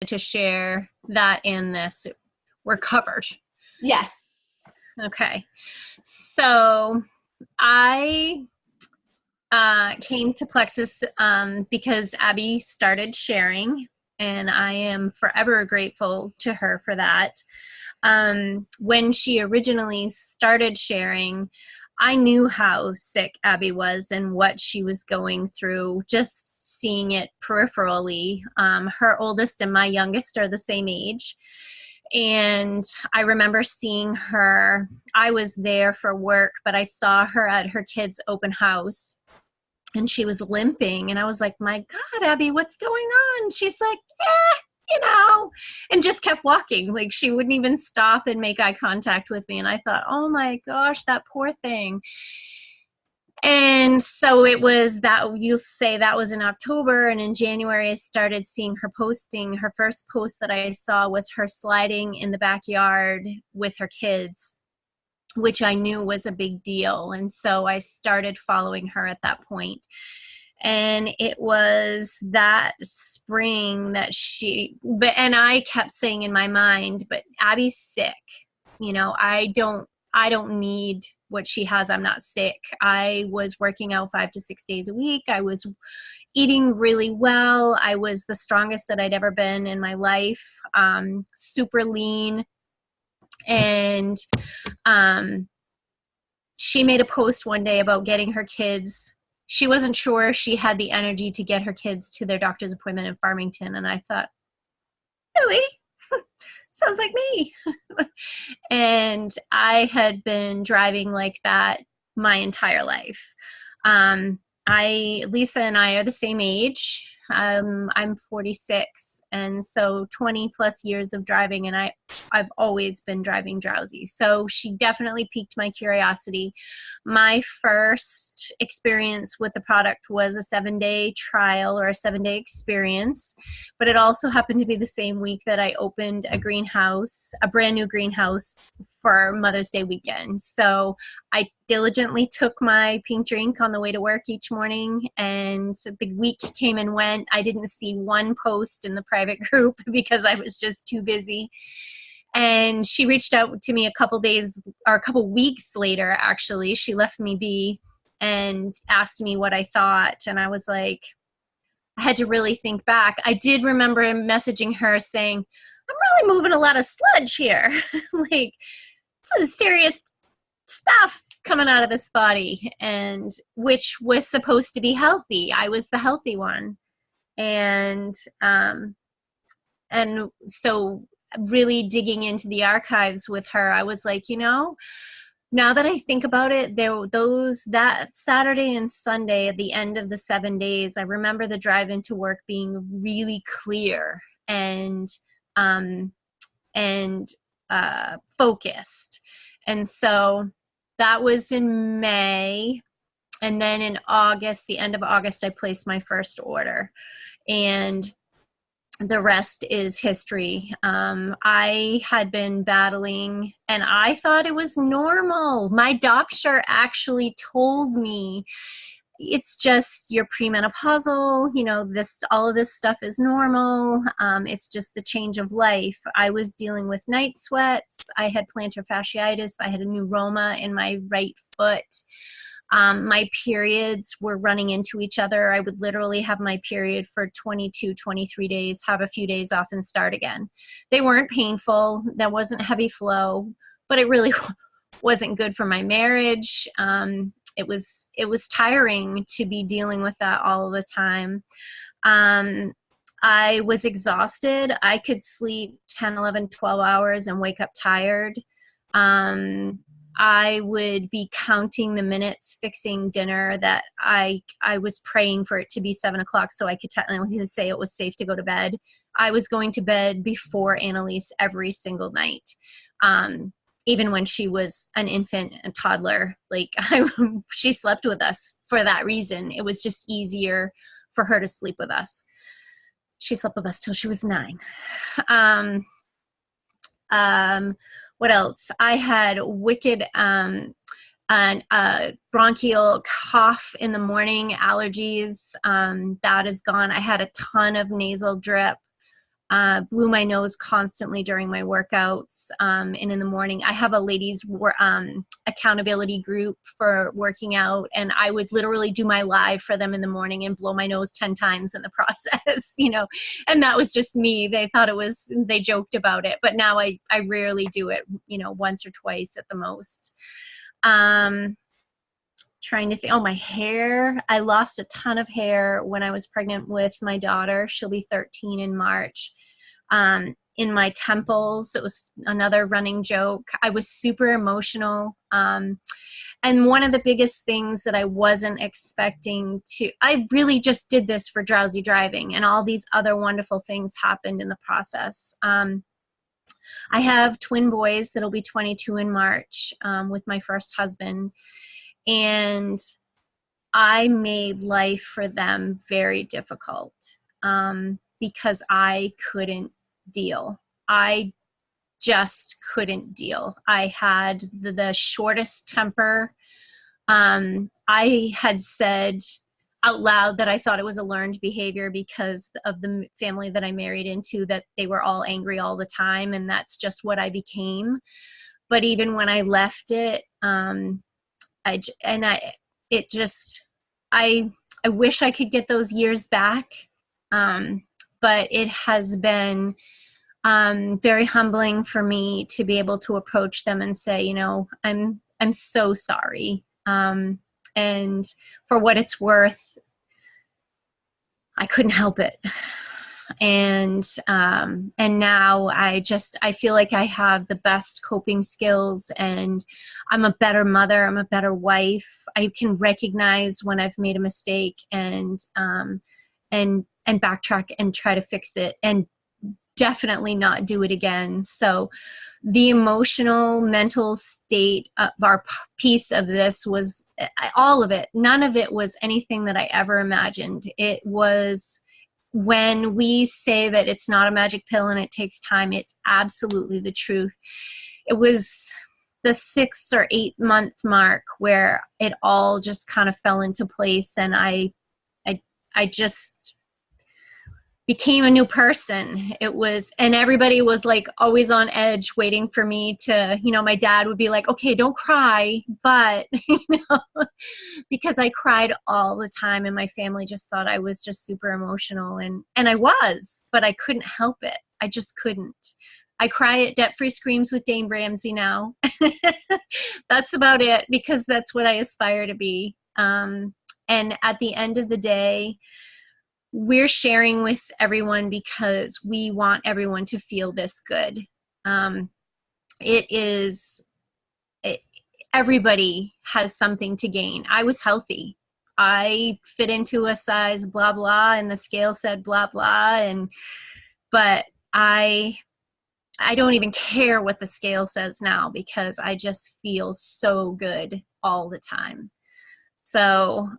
to share that in this, we're covered. Yes. Okay. So I came to Plexus because Abby started sharing, and I am forever grateful to her for that. When she originally started sharing, I knew how sick Abby was and what she was going through, just seeing it peripherally. Her oldest and my youngest are the same age. And I remember seeing her. I was there for work, but I saw her at her kids' open house, and she was limping. And I was like, my God, Abby, what's going on? She's like, and just kept walking. Like, she wouldn't even stop and make eye contact with me. And I thought, oh my gosh, that poor thing. And so it was that, you'll say that was in October, and in January I started seeing her posting. Her first post that I saw was her sliding in the backyard with her kids, which I knew was a big deal. And so I started following her at that point. And it was that spring that and I kept saying in my mind, but Abby's sick. I don't need what she has. I'm not sick. I was working out 5 to 6 days a week. I was eating really well. I was the strongest that I'd ever been in my life, super lean. And she made a post one day about getting her kids. She wasn't sure she had the energy to get her kids to their doctor's appointment in Farmington. And I thought, really? Sounds like me. And I had been driving like that my entire life. Lisa and I are the same age. I'm 46, and so 20 plus years of driving, and I've always been driving drowsy. So she definitely piqued my curiosity. My first experience with the product was a 7-day trial or a 7-day experience, but it also happened to be the same week that I opened a greenhouse, a brand new greenhouse for Mother's Day weekend. So I diligently took my pink drink on the way to work each morning, and the week came and went. I didn't see one post in the private group because I was just too busy. And she reached out to me a couple weeks later, actually. She left me be and asked me what I thought. And I was like, I had to really think back. I did remember messaging her saying, I'm really moving a lot of sludge here. Like, some serious stuff coming out of this body, and which was supposed to be healthy. I was the healthy one. And so really digging into the archives with her, I was like, now that I think about it, that Saturday and Sunday at the end of the 7 days, I remember the drive into work being really clear and focused. And so that was in May. And then in August, the end of August, I placed my first order. And the rest is history. I had been battling, and I thought it was normal. My doctor actually told me, it's just your premenopausal, all of this stuff is normal. It's just the change of life. I was dealing with night sweats. I had plantar fasciitis. I had a neuroma in my right foot. My periods were running into each other. I would literally have my period for 22, 23 days, have a few days off and start again. They weren't painful. There wasn't heavy flow, but it really wasn't good for my marriage. It was tiring to be dealing with that all the time. I was exhausted. I could sleep 10, 11, 12 hours and wake up tired. I would be counting the minutes fixing dinner that I was praying for it to be 7 o'clock so I could technically say it was safe to go to bed. I was going to bed before Annalise every single night. Even when she was an infant and toddler, she slept with us for that reason. It was just easier for her to sleep with us. She slept with us till she was 9. What else? I had wicked bronchial cough in the morning, allergies. That is gone. I had a ton of nasal drip. blew my nose constantly during my workouts. And in the morning, I have a ladies accountability group for working out, and I would literally do my live for them in the morning and blow my nose 10 times in the process, and that was just me. They joked about it, but now I rarely do it, once or twice at the most. Trying to think. Oh, my hair. I lost a ton of hair when I was pregnant with my daughter. She'll be 13 in March. In my temples, it was another running joke. I was super emotional. And one of the biggest things that I wasn't expecting I really just did this for drowsy driving, and all these other wonderful things happened in the process. I have twin boys that'll be 22 in March, with my first husband. And I made life for them very difficult, because I couldn't deal. I just couldn't deal. I had the shortest temper. I had said out loud that I thought it was a learned behavior because of the family that I married into, that they were all angry all the time, and that's just what I became. But even when I left it, I wish I could get those years back. But it has been very humbling for me to be able to approach them and say, I'm so sorry. And for what it's worth, I couldn't help it. And now I feel like I have the best coping skills, and I'm a better mother. I'm a better wife. I can recognize when I've made a mistake and backtrack and try to fix it, and definitely not do it again. So the emotional, mental state of our piece of this was all of it. None of it was anything that I ever imagined. It was, when we say that it's not a magic pill and it takes time, it's absolutely the truth. It was the 6 or 8 month mark where it all just kind of fell into place, and I just became a new person. And everybody was like always on edge waiting for me to, my dad would be like, okay, don't cry. But, because I cried all the time, and my family just thought I was just super emotional, and I was, but I couldn't help it. I just couldn't. I cry at Debt-Free Screams with Dame Ramsey now. That's about it, because that's what I aspire to be. And at the end of the day, we're sharing with everyone because we want everyone to feel this good. Everybody has something to gain. I was healthy. I fit into a size blah blah, and the scale said blah blah, but I don't even care what the scale says now, because I just feel so good all the time. So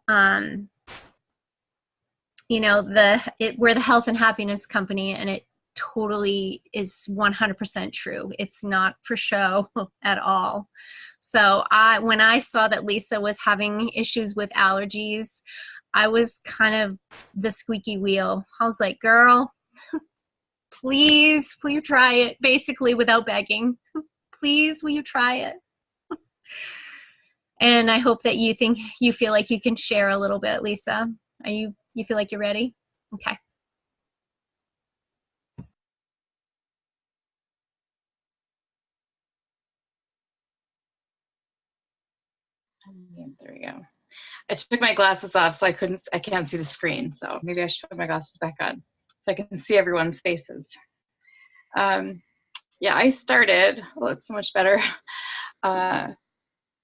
we're the health and happiness company, and it totally is 100% true. It's not for show at all. So when I saw that Lisa was having issues with allergies, I was kind of the squeaky wheel. I was like, girl, please, will you try it? Basically, without begging, please, will you try it? And I hope that you feel like you can share a little bit, Lisa. You feel like you're ready? Okay. There we go. I took my glasses off, so I can't see the screen. So maybe I should put my glasses back on so I can see everyone's faces. Yeah, I started, well, it's so much better.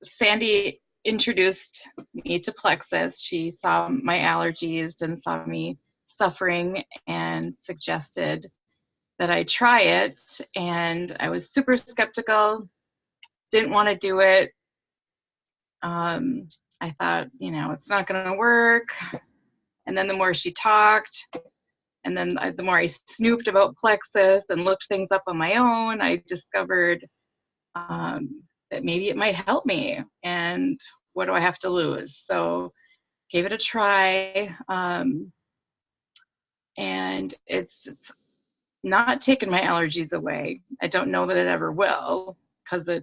Sandy introduced me to Plexus. She saw my allergies and saw me suffering and suggested that I try it. And I was super skeptical, didn't want to do it. I thought, it's not going to work. And then the more she talked, and then the more I snooped about Plexus and looked things up on my own, I discovered that maybe it might help me. And what do I have to lose? So gave it a try. And it's not taken my allergies away. I don't know that it ever will, because I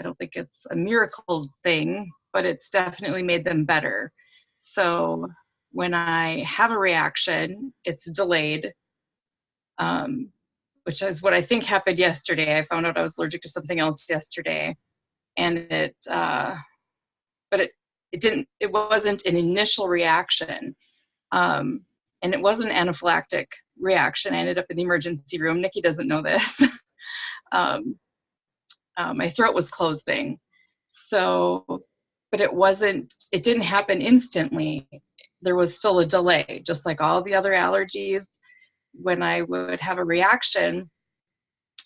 don't think it's a miracle thing, but it's definitely made them better. So when I have a reaction, it's delayed, which is what I think happened yesterday. I found out I was allergic to something else yesterday, and it wasn't an initial reaction. And it was an anaphylactic reaction. I ended up in the emergency room. Nikki doesn't know this. My throat was closing. So, but it didn't happen instantly. There was still a delay, just like all the other allergies. When I would have a reaction,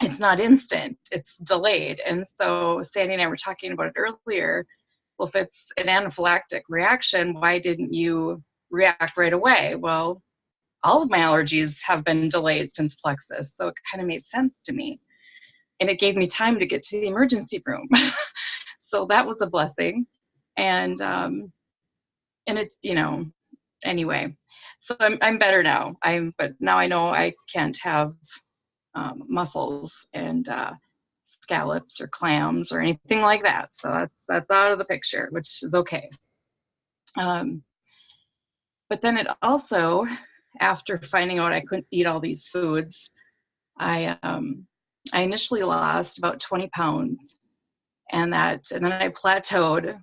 it's not instant, it's delayed. And so Sandy and I were talking about it earlier. Well, if it's an anaphylactic reaction, why didn't you react right away? Well, all of my allergies have been delayed since Plexus, so it kind of made sense to me. And it gave me time to get to the emergency room. So that was a blessing. And it's, anyway, so I'm better now. But now I know I can't have mussels and scallops or clams or anything like that. So that's out of the picture, which is okay. But then it also, after finding out I couldn't eat all these foods, I initially lost about 20 pounds, and then I plateaued.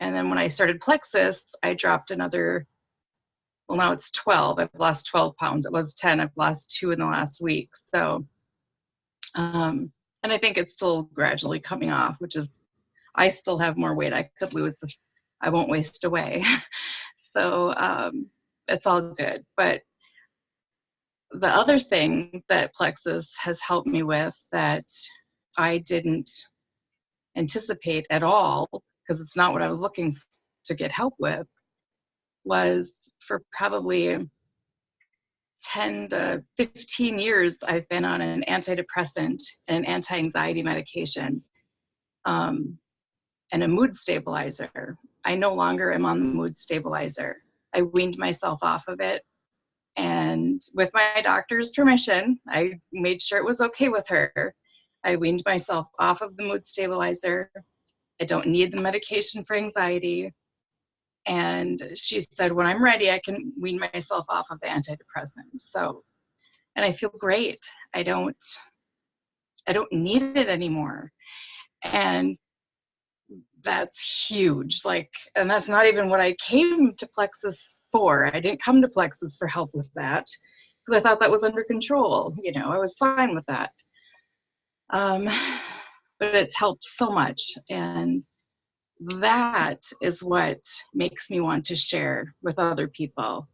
And then when I started Plexus, I dropped another, well, now it's 12. I've lost 12 pounds. It was 10. I've lost 2 in the last week. So, and I think it's still gradually coming off, which is, I still have more weight I could lose if I won't waste away. So it's all good. But the other thing that Plexus has helped me with that I didn't anticipate at all, because it's not what I was looking to get help with, was for probably 10 to 15 years, I've been on an antidepressant and an anti-anxiety medication and a mood stabilizer. I no longer am on the mood stabilizer. I weaned myself off of it. And with my doctor's permission, I made sure it was okay with her. I weaned myself off of the mood stabilizer. I don't need the medication for anxiety. And she said, when I'm ready, I can wean myself off of the antidepressant. So, and I feel great. I don't need it anymore. And that's huge. And that's not even what I came to Plexus for. I didn't come to Plexus for help with that, because I thought that was under control. I was fine with that. But it's helped so much. And that is what makes me want to share with other people.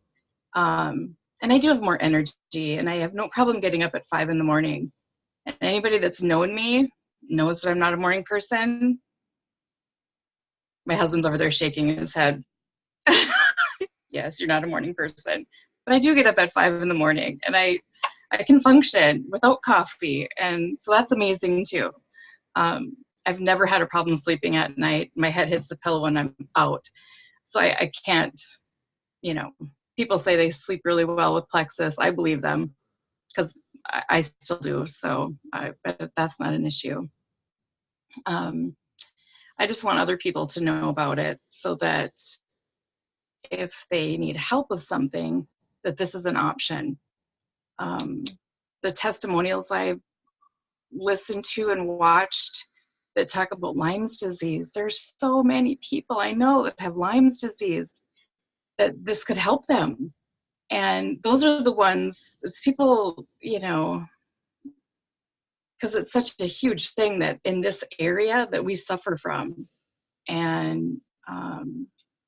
And I do have more energy, and I have no problem getting up at 5 a.m. And anybody that's known me knows that I'm not a morning person. My husband's over there shaking his head. Yes, you're not a morning person. But I do get up at 5 a.m. and I can function without coffee. And so that's amazing too. I've never had a problem sleeping at night. My head hits the pillow when I'm out. So I can't, people say they sleep really well with Plexus. I believe them, because I still do. So but that's not an issue. I just want other people to know about it, so that if they need help with something, that this is an option. The testimonials I've listened to and watched that talk about Lyme's disease, there's so many people I know that have Lyme's disease that this could help them. And those are the ones, it's people, because it's such a huge thing that in this area that we suffer from. And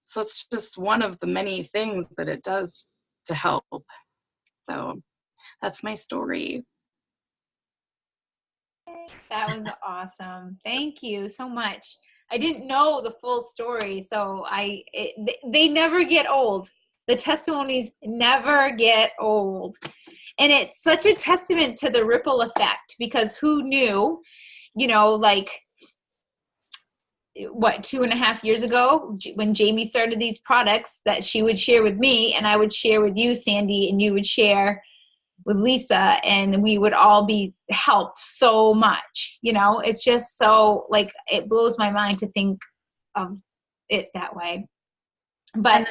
so it's just one of the many things that it does to help. So that's my story. That was awesome. Thank you so much. I didn't know the full story, so they never get old. The testimonies never get old. And it's such a testament to the ripple effect, because who knew, 2.5 years ago, when Jamie started these products, that she would share with me, and I would share with you, Sandy, and you would share with Lisa, and we would all be helped so much. It's just so, like, it blows my mind to think of it that way. But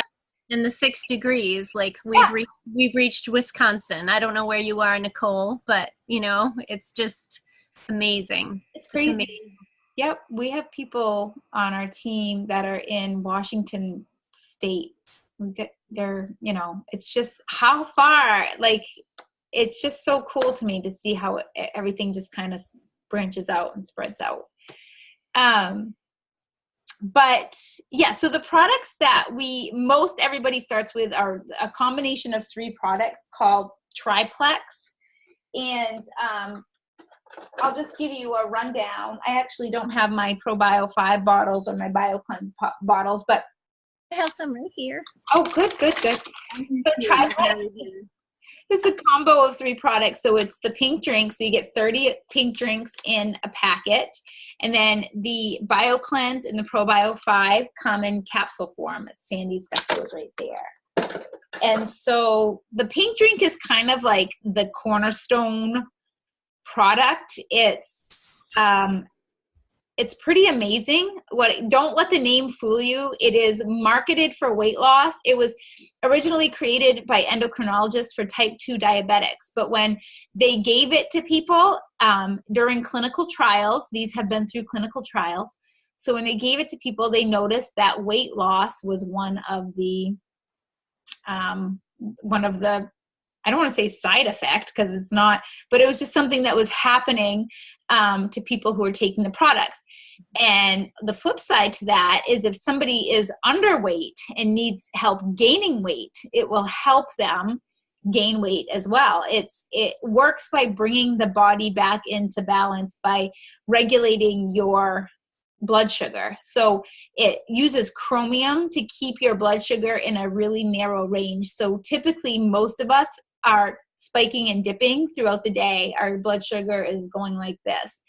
in the 6 degrees, like Yeah. we've reached Wisconsin. I don't know where you are, Nicole, but it's just amazing. it's crazy. Amazing. Yep, we have people on our team that are in Washington State. It's just how far, like, it's just so cool to me to see how everything just kind of branches out and spreads out. But yeah, so the products that everybody starts with are a combination of 3 products called Triplex. And I'll just give you a rundown. I actually don't have my ProBio 5 bottles or my BioCleanse bottles, but I have some right here. oh, good. So Triplex is a combo of 3 products. So it's the pink drink. So you get 30 pink drinks in a packet. And then the BioCleanse and the ProBio 5 come in capsule form. Sandy's got those right there. And so the pink drink is kind of like the cornerstone product. It's pretty amazing. Don't let the name fool you. It is marketed for weight loss. It was originally created by endocrinologists for type 2 diabetics. But when they gave it to people during clinical trials, these have been through clinical trials. So when they gave it to people, they noticed that weight loss was one of the I don't want to say side effect, because it's not, but it was just something that was happening to people who are taking the products. And the flip side to that is if somebody is underweight and needs help gaining weight, it will help them gain weight as well. It works by bringing the body back into balance by regulating your blood sugar. So it uses chromium to keep your blood sugar in a really narrow range. So typically most of us are spiking and dipping throughout the day. Our blood sugar is going like this,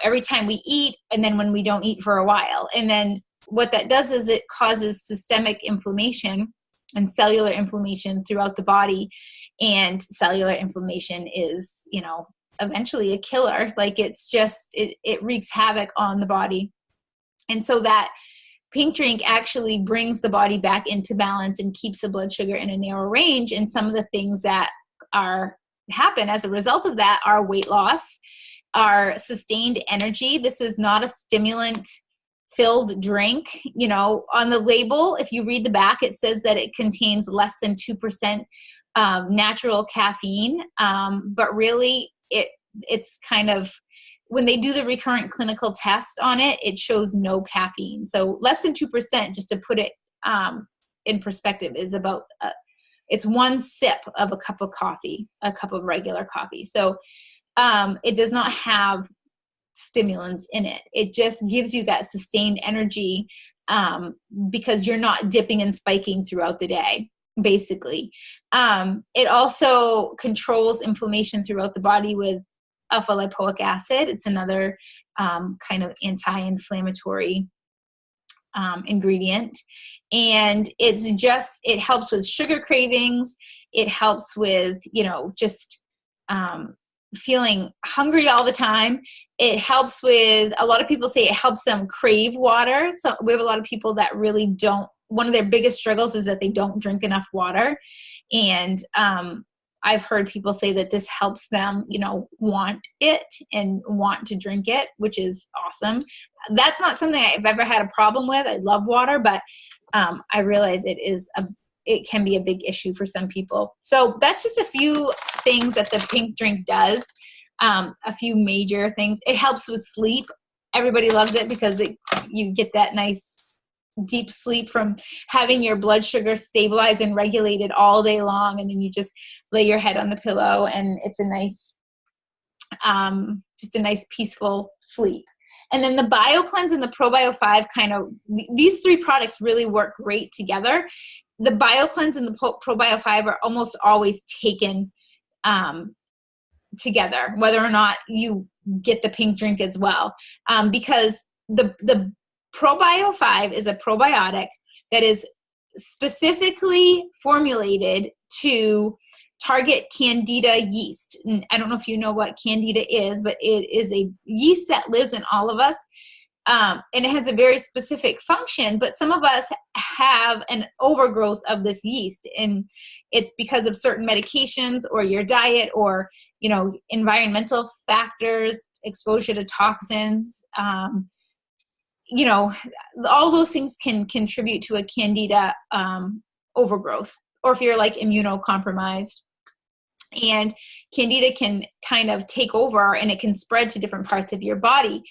every time we eat, and then when we don't eat for a while. And then what that does is it causes systemic inflammation and cellular inflammation throughout the body. And cellular inflammation is, eventually a killer. Like, it's just, it wreaks havoc on the body. And so that pink drink actually brings the body back into balance and keeps the blood sugar in a narrow range. And some of the things that happen as a result of that are weight loss, are sustained energy. This is not a stimulant filled drink. On the label, if you read the back, it says that it contains less than 2% natural caffeine. But really it's kind of, when they do the recurrent clinical tests on it, it shows no caffeine. So less than 2%, just to put it in perspective, is about, it's 1 sip of a cup of coffee, a cup of regular coffee. So it does not have stimulants in it. It just gives you that sustained energy because you're not dipping and spiking throughout the day, basically. It also controls inflammation throughout the body with alpha lipoic acid. It's another kind of anti-inflammatory ingredient. And it helps with sugar cravings. It helps with, just feeling hungry all the time. It helps with, a lot of people say it helps them crave water. So we have a lot of people that really don't, one of their biggest struggles is that they don't drink enough water. And I've heard people say that this helps them, want it and want to drink it, which is awesome. That's not something I've ever had a problem with. I love water, but I realize it can be a big issue for some people. So that's just a few things that the pink drink does. A few major things. It helps with sleep. Everybody loves it because you get that nice deep sleep from having your blood sugar stabilized and regulated all day long, and then you just lay your head on the pillow and it's a nice just a nice peaceful sleep. And then the BioCleanse and the ProBio 5 these 3 products really work great together. The BioCleanse and the ProBio 5 are almost always taken together, whether or not you get the pink drink as well, because the ProBio 5 is a probiotic that is specifically formulated to target candida yeast. And I don't know if you know what candida is, but it is a yeast that lives in all of us. And it has a very specific function, but some of us have an overgrowth of this yeast, and it's because of certain medications or your diet or, you know, environmental factors, exposure to toxins, you know, all those things can contribute to a candida overgrowth, or if you're like immunocompromised. And candida can kind of take over, and it can spread to different parts of your body.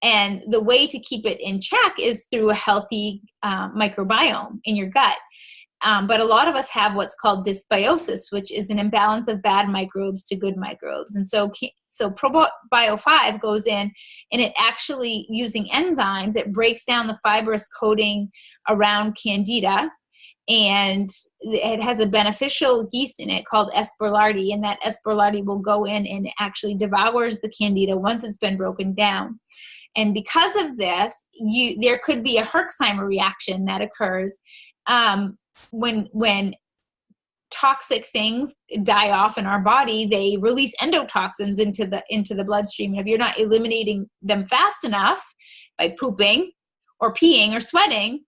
And the way to keep it in check is through a healthy microbiome in your gut. But a lot of us have what's called dysbiosis, which is an imbalance of bad microbes to good microbes. And so Probio 5 goes in, and it actually, using enzymes, it breaks down the fibrous coating around candida, and it has a beneficial yeast in it called S. boulardii, and that S. boulardii will go in and actually devours the candida once it's been broken down. And because of this, there could be a Herxheimer reaction that occurs when toxic things die off in our body. They release endotoxins into the bloodstream. And if you're not eliminating them fast enough by pooping or peeing or sweating,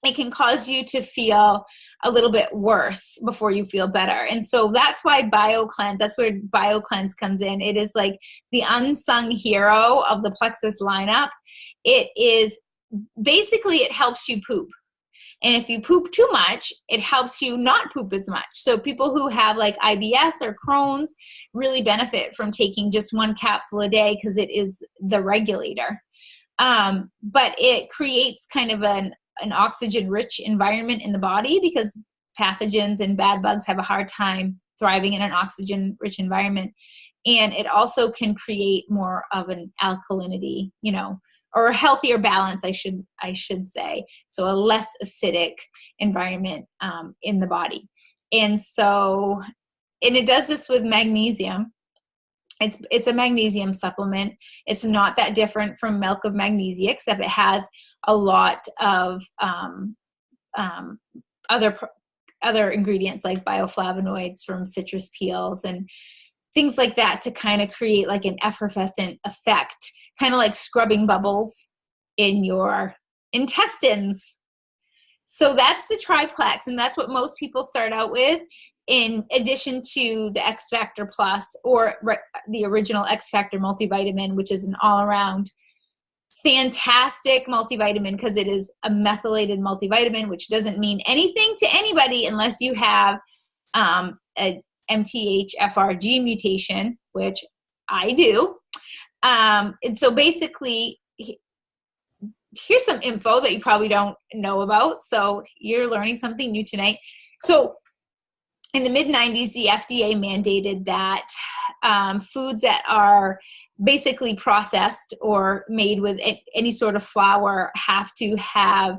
it can cause you to feel a little bit worse before you feel better. And so that's why BioCleanse, that's where BioCleanse comes in. It is like the unsung hero of the Plexus lineup. It is basically, it helps you poop. And if you poop too much, it helps you not poop as much. So people who have like IBS or Crohn's really benefit from taking just one capsule a day, because it is the regulator. But it creates kind of an oxygen-rich environment in the body, because pathogens and bad bugs have a hard time thriving in an oxygen-rich environment. And it also can create more of an alkalinity, you know, or a healthier balance, I should say. So a less acidic environment in the body. And so, and it does this with magnesium. It's a magnesium supplement. It's not that different from milk of magnesia, except it has a lot of other ingredients like bioflavonoids from citrus peels and things like that to kind of create like an effervescent effect, kind of like scrubbing bubbles in your intestines. So that's the triplex, and that's what most people start out with, in addition to the X Factor Plus, or the original X Factor multivitamin, which is an all-around fantastic multivitamin, because it is a methylated multivitamin, which doesn't mean anything to anybody unless you have a MTHFR gene mutation, which I do. And so basically, here's some info that you probably don't know about. So you're learning something new tonight. So in the mid-90s, the FDA mandated that foods that are basically processed or made with any sort of flour have to have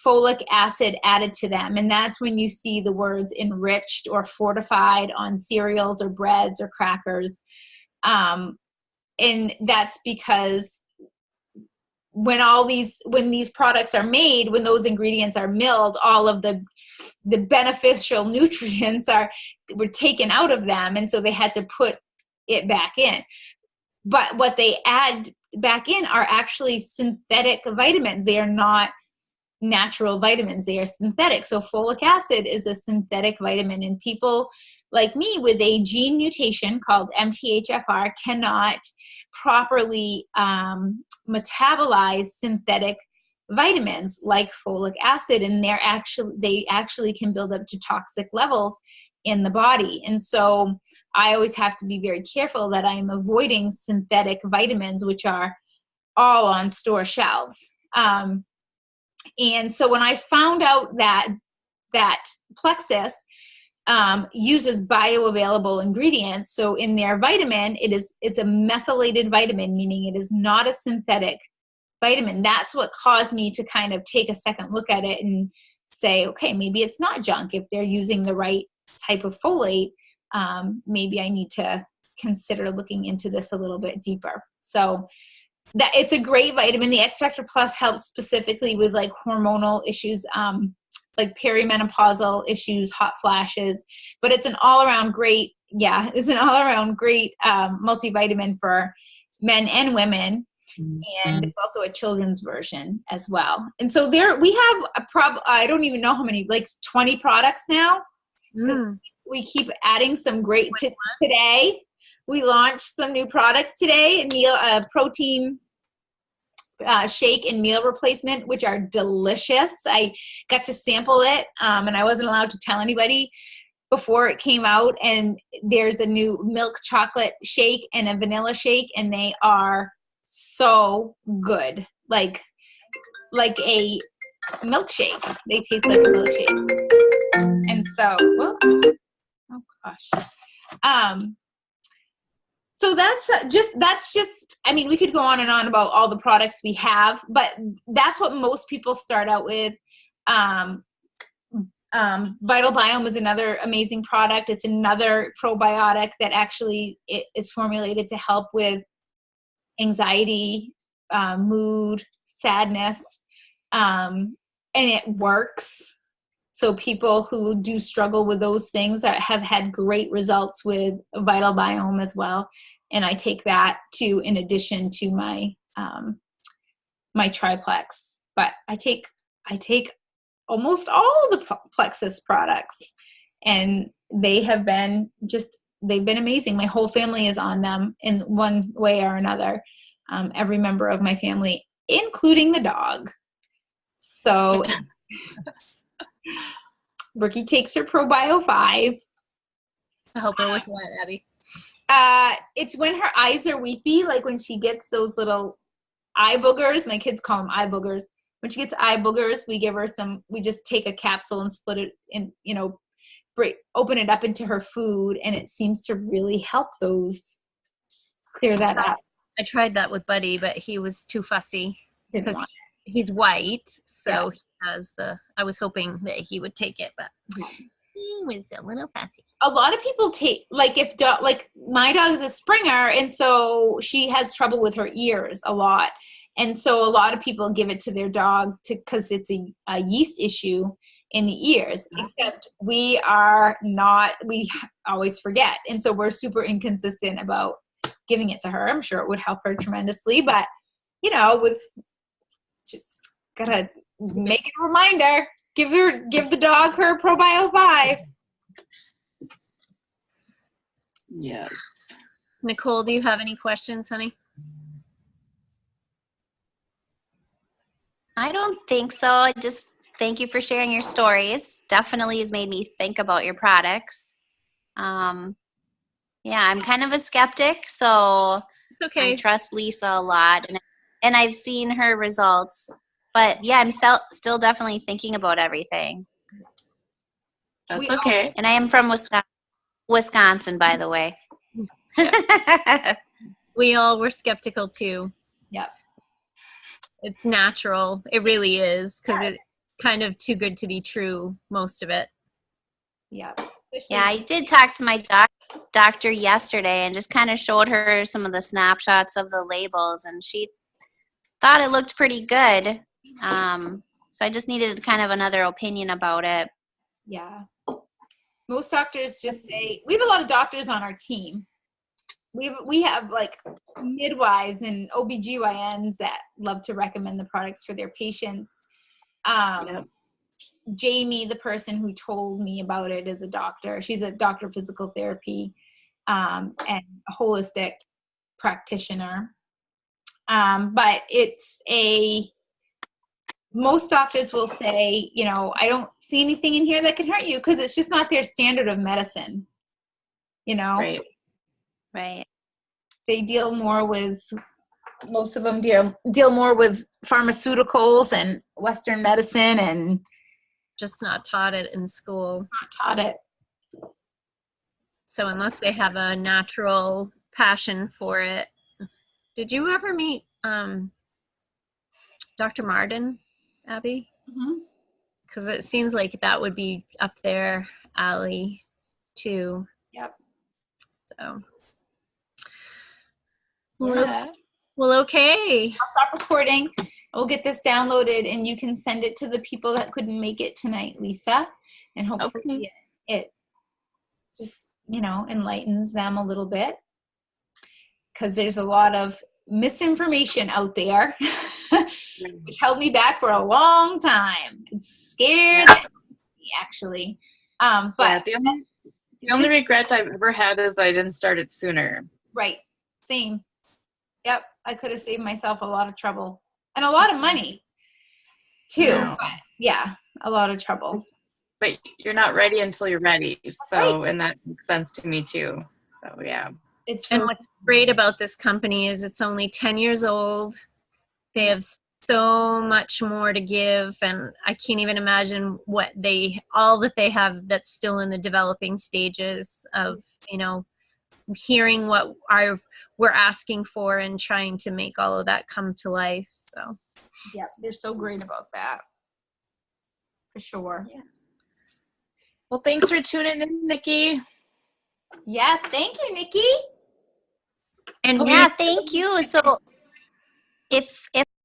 folic acid added to them. And that's when you see the words enriched or fortified on cereals or breads or crackers. And that's because when these products are made, when those ingredients are milled, all of the beneficial nutrients were taken out of them, and so they had to put it back in. But what they add back in are actually synthetic vitamins. They are not natural vitamins. They are synthetic. So folic acid is a synthetic vitamin, and people like me with a gene mutation called MTHFR cannot properly metabolize synthetic vitamins like folic acid, and they actually can build up to toxic levels in the body. And so I always have to be very careful that I am avoiding synthetic vitamins, which are all on store shelves. And so when I found out that Plexus uses bioavailable ingredients, so in their vitamin, it's a methylated vitamin, meaning it is not a synthetic vitamin. That's what caused me to kind of take a second look at it and say, okay, maybe it's not junk. If they're using the right type of folate, maybe I need to consider looking into this a little bit deeper. So that it's a great vitamin. The X Factor Plus helps specifically with like hormonal issues, like perimenopausal issues, hot flashes, but it's an all-around great, multivitamin for men and women. And it's also a children's version as well. And so we have I don't even know how many, like 20 products now. We keep adding some great, today we launched some new products today, protein shake and meal replacement, which are delicious. I got to sample it, and I wasn't allowed to tell anybody before it came out. And there's a new milk chocolate shake and a vanilla shake, and they are so good, like a milkshake. They taste like a milkshake. And so, oh gosh. So that's just, I mean, we could go on and on about all the products we have, but that's what most people start out with. Vital Biome is another amazing product. It's another probiotic that actually is formulated to help with anxiety, mood, sadness, and it works. So people who do struggle with those things have had great results with Vital Biome as well. And I take that too, in addition to my my triplex. But I take almost all the Plexus products, and they've been amazing. My whole family is on them in one way or another. Every member of my family, including the dog. So Brookie takes her ProBio 5. To help her with what, Abby? It's when her eyes are weepy, like when she gets those little eye boogers. My kids call them eye boogers. When she gets eye boogers, we just take a capsule and split it in, open it up into her food, and it seems to really help those clear that up. I tried that with Buddy, but he was too fussy because he's white, so he has I was hoping that he would take it, but he was a little fussy. A lot of people take, like my dog is a Springer, and so she has trouble with her ears a lot. And so a lot of people give it to their dog because it's a yeast issue in the ears, except we always forget. And so we're super inconsistent about giving it to her. I'm sure it would help her tremendously, but with just gotta make it a reminder. Give the dog her ProBio 5. Yeah. Nicole, do you have any questions, honey? I don't think so. Just thank you for sharing your stories. Definitely has made me think about your products. I'm kind of a skeptic, so It's okay. I trust Lisa a lot, and I've seen her results. But yeah, I'm still definitely thinking about everything. That's okay. And I am from Wisconsin, by the way. We all were skeptical too. Yep. It's natural. It really is, because it's kind of too good to be true, most of it. Yep. Yeah, I did talk to my doctor yesterday and just kind of showed her some of the snapshots of the labels, and she thought it looked pretty good. So I just needed kind of another opinion about it. Yeah. Most doctors just say, we have a lot of doctors on our team. We have like midwives and OBGYNs that love to recommend the products for their patients. Jamie, the person who told me about it, is a doctor. She's a doctor of physical therapy and a holistic practitioner. But most doctors will say, I don't see anything in here that could hurt you, because it's just not their standard of medicine. Right. They deal more with, most of them deal more with pharmaceuticals and Western medicine, and Just not taught it in school. not taught it. So unless they have a natural passion for it. Did you ever meet Dr. Martin, Abby? Because it seems like that would be up their alley too. Yep. So. Yeah. Well, okay. I'll stop recording. we'll get this downloaded and you can send it to the people that couldn't make it tonight, Lisa. And hopefully Okay. it just, enlightens them a little bit. Because there's a lot of misinformation out there, which held me back for a long time. It scared me, actually. But the only regret I've ever had is I didn't start it sooner. Right. Same. Yep. I could have saved myself a lot of trouble and a lot of money too. Yeah. But yeah, a lot of trouble. But you're not ready until you're ready. So, right. and that makes sense to me too. So, yeah. And what's great about this company is it's only 10 years old. They have so much more to give, and I can't even imagine all that they have that's still in the developing stages of, hearing what we're asking for and trying to make all of that come to life. So yeah, they're so great about that. For sure. Yeah. Well, thanks for tuning in, Nikki. Yes, thank you, Nikki. And Yeah, thank you. So if